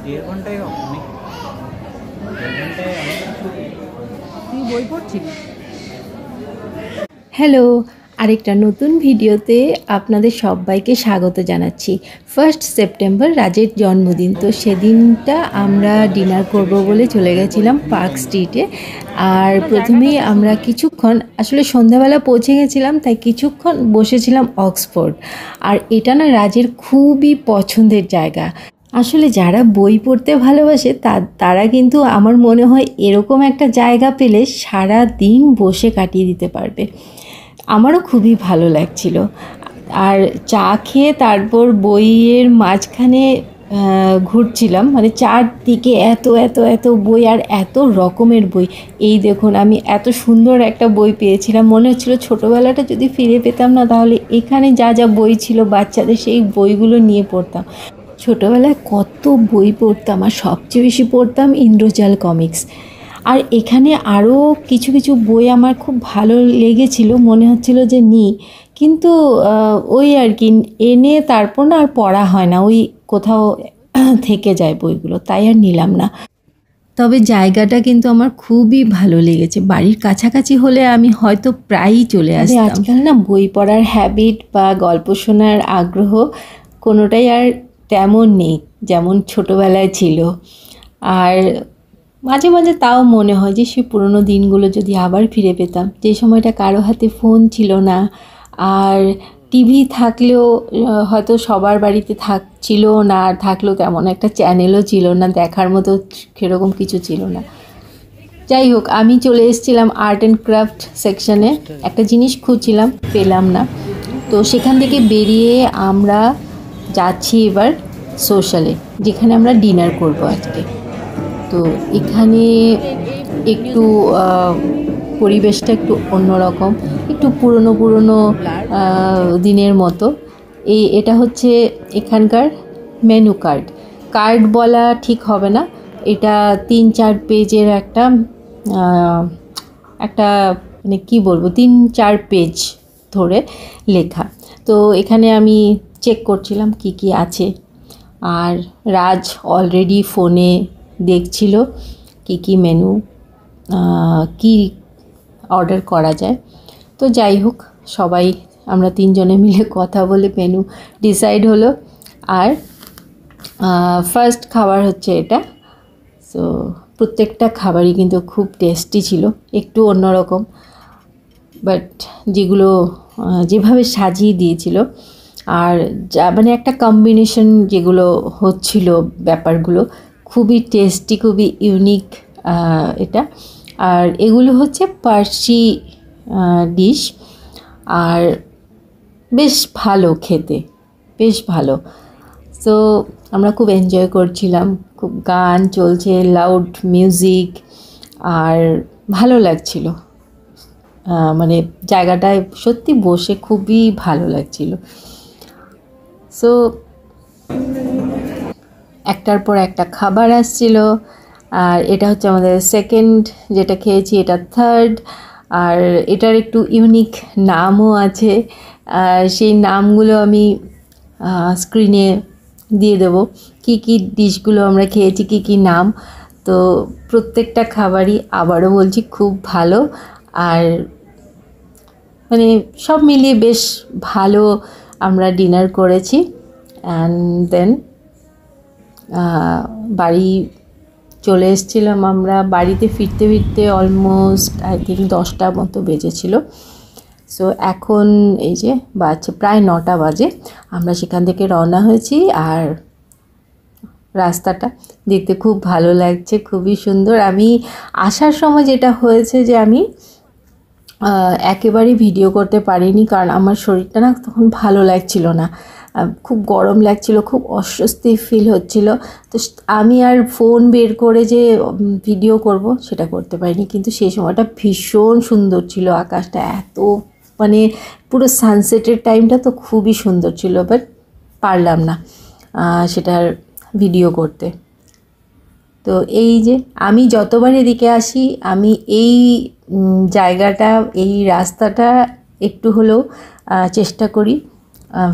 দেড় ঘন্টায় অনেক, দেড় ঘন্টায় অনেক কিছু। তুই বই পড়ছিস? হ্যালো, আরেকটা নতুন ভিডিওতে আপনাদের সবাইকে স্বাগত জানাচ্ছি। 1 সেপ্টেম্বর রাজের জন্মদিন, তো সেদিনটা আমরা ডিনার করব বলে চলে গেছিলাম পার্ক স্ট্রিটে। আর প্রথমেই আমরা কিছুক্ষণ, আসলে সন্ধ্যাবেলা পৌঁছে গেছিলাম, তাই কিছুক্ষণ বসেছিলাম অক্সফোর্ড। আর এটা না রাজের খুবই পছন্দের জায়গা। আসলে যারা বই পড়তে ভালোবাসে তারা কিন্তু আমার মনে হয় এরকম একটা জায়গা পেলে সারা দিন বসে কাটিয়ে দিতে পারবে। আমারও খুবই ভালো লাগছিল। আর চা খেয়ে তারপর বইয়ের মাঝখানে ঘুরছিলাম, মানে চারদিকে এত এত এত বই, আর এত রকমের বই। এই দেখুন, আমি এত সুন্দর একটা বই পেয়েছিলাম, মনে হচ্ছিল ছোটোবেলাটা যদি ফিরে পেতাম না, তাহলে এখানে যা যা বই ছিল বাচ্চাদের, সেই বইগুলো নিয়ে পড়তাম। ছোটোবেলায় কত বই পড়তাম, আর সবচেয়ে বেশি পড়তাম ইন্দ্রজাল কমিক্স। আর এখানে আরও কিছু কিছু বই আমার খুব ভালো লেগেছিল, মনে হচ্ছিল যে নিই, কিন্তু ওই আর কি এনে তারপর না আর পড়া হয় না, ওই কোথাও থেকে যায় বইগুলো, তাই আর নিলাম না। তবে জায়গাটা কিন্তু আমার খুবই ভালো লেগেছে। বাড়ির কাছাকাছি হলে আমি হয়তো প্রায়ই চলে আসতাম। আজকাল না বই পড়ার হ্যাবিট বা গল্প শোনার আগ্রহ কোনোটাই আর তেমন নেই যেমন ছোটোবেলায় ছিল। আর মাঝে মাঝে তাও মনে হয় যে সেই পুরনো দিনগুলো যদি আবার ফিরে পেতাম, যে সময়টা কারো হাতে ফোন ছিল না, আর টিভি থাকলেও হয়তো সবার বাড়িতে ছিল না, আর থাকলেও তেমন একটা চ্যানেলও ছিল না, দেখার মতো সেরকম কিছু ছিল না। যাই হোক, আমি চলে এসেছিলাম আর্ট অ্যান্ড ক্রাফট সেকশানে, একটা জিনিস খুঁজছিলাম, পেলাম না। তো সেখান থেকে বেরিয়ে আমরা যাচ্ছি এবার সোশ্যালে, যেখানে আমরা ডিনার করব আজকে। তো এখানে একটু পরিবেশটা একটু অন্যরকম, একটু পুরনো দিনের মতো। এটা হচ্ছে এখানকার মেনু কার্ড বলা ঠিক হবে না, এটা 3-4 পেজের একটা মানে কী বলবো, 3-4 পেজ ধরে লেখা। তো এখানে আমি চেক করছিলাম কি কি আছে, আর রাজ অলরেডি ফোনে দেখছিল কি কি মেনু, কি অর্ডার করা যায়। তো যাই হোক, সবাই আমরা 3 জনে মিলে কথা বলে মেনু ডিসাইড হলো। আর ফার্স্ট খাবার হচ্ছে এটা। সো প্রত্যেকটা খাবারই কিন্তু খুব টেস্টি ছিল, একটু অন্যরকম, বাট যেভাবে সাজিয়ে দিয়েছিল, আর মানে একটা কম্বিনেশন যেগুলো হচ্ছিল, ব্যাপারগুলো খুবই টেস্টি, খুবই ইউনিক এটা। আর এগুলো হচ্ছে পার্সি ডিশ, আর বেশ ভালো খেতে, বেশ ভালো। সো আমরা খুব এনজয় করছিলাম, খুব গান চলছে, লাউড মিউজিক, আর ভালো লাগছিল। মানে জায়গাটায় সত্যি বসে খুবই ভালো লাগছিল। সো একটার পর একটা খাবার আসছিল, আর এটা হচ্ছে আমাদের সেকেন্ড যেটা খেয়েছি, এটা থার্ড। আর এটার একটু ইউনিক নামও আছে, সেই নামগুলো আমি স্ক্রিনে দিয়ে দেবো, কি কি ডিশগুলো আমরা খেয়েছি, কি কি নাম। তো প্রত্যেকটা খাবারই আবারও বলছি খুব ভালো, আর মানে সব মিলিয়ে বেশ ভালো আমরা ডিনার করেছি। অ্যান্ড দেন বাড়ি চলে এসেছিলাম আমরা। বাড়িতে ফিরতে ফিরতে অলমোস্ট আই থিঙ্ক 10টা মতো বেজেছিল। সো এখন এই যে বাজছে প্রায় 9টা বাজে, আমরা সেখান থেকে রওনা হয়েছি। আর রাস্তাটা দেখতে খুব ভালো লাগছে, খুবই সুন্দর। আমি আসার সময় যেটা হয়েছে যে আমি একেবারেই ভিডিও করতে পারিনি, কারণ আমার শরীরটা না তখন ভালো লাগছিল না, খুব গরম লাগছিল, খুব অস্বস্তি ফিল হচ্ছিল। তো আমি আর ফোন বের করে যে ভিডিও করব সেটা করতে পারিনি, কিন্তু সেই সময়টা ভীষণ সুন্দর ছিল, আকাশটা এত মানে পুরো সানসেটের টাইমটা তো খুবই সুন্দর ছিল, বাট পারলাম না সেটার ভিডিও করতে। তো এই যে আমি যতবার এদিকে আসি, আমি এই জায়গাটা, এই রাস্তাটা একটু হলেও চেষ্টা করি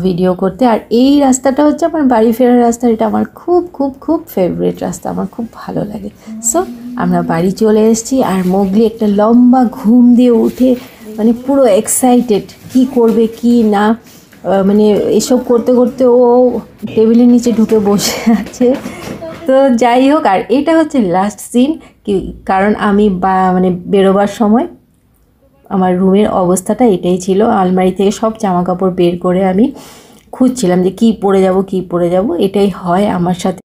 ভিডিও করতে। আর এই রাস্তাটা হচ্ছে আমার বাড়ি ফেরার রাস্তা, এটা আমার খুব খুব খুব ফেভারিট রাস্তা, আমার খুব ভালো লাগে। সো আমরা বাড়ি চলে এসেছি, আর মোগলি একটা লম্বা ঘুম দিয়ে উঠে মানে পুরো এক্সাইটেড, কি করবে কি না, মানে এসব করতে করতে ও টেবিলের নিচে ঢুকে বসে আছে। তো যাই হোক, আর এটা হচ্ছে লাস্ট সিন, কারণ আমি মানে বেরোবার সময় আমার রুমের অবস্থাটা এটাই ছিল। আলমারি থেকে সব জামা কাপড় বের করে আমি খুঁজছিলাম যে কি পরে যাব, এটাই হয় আমার সাথে।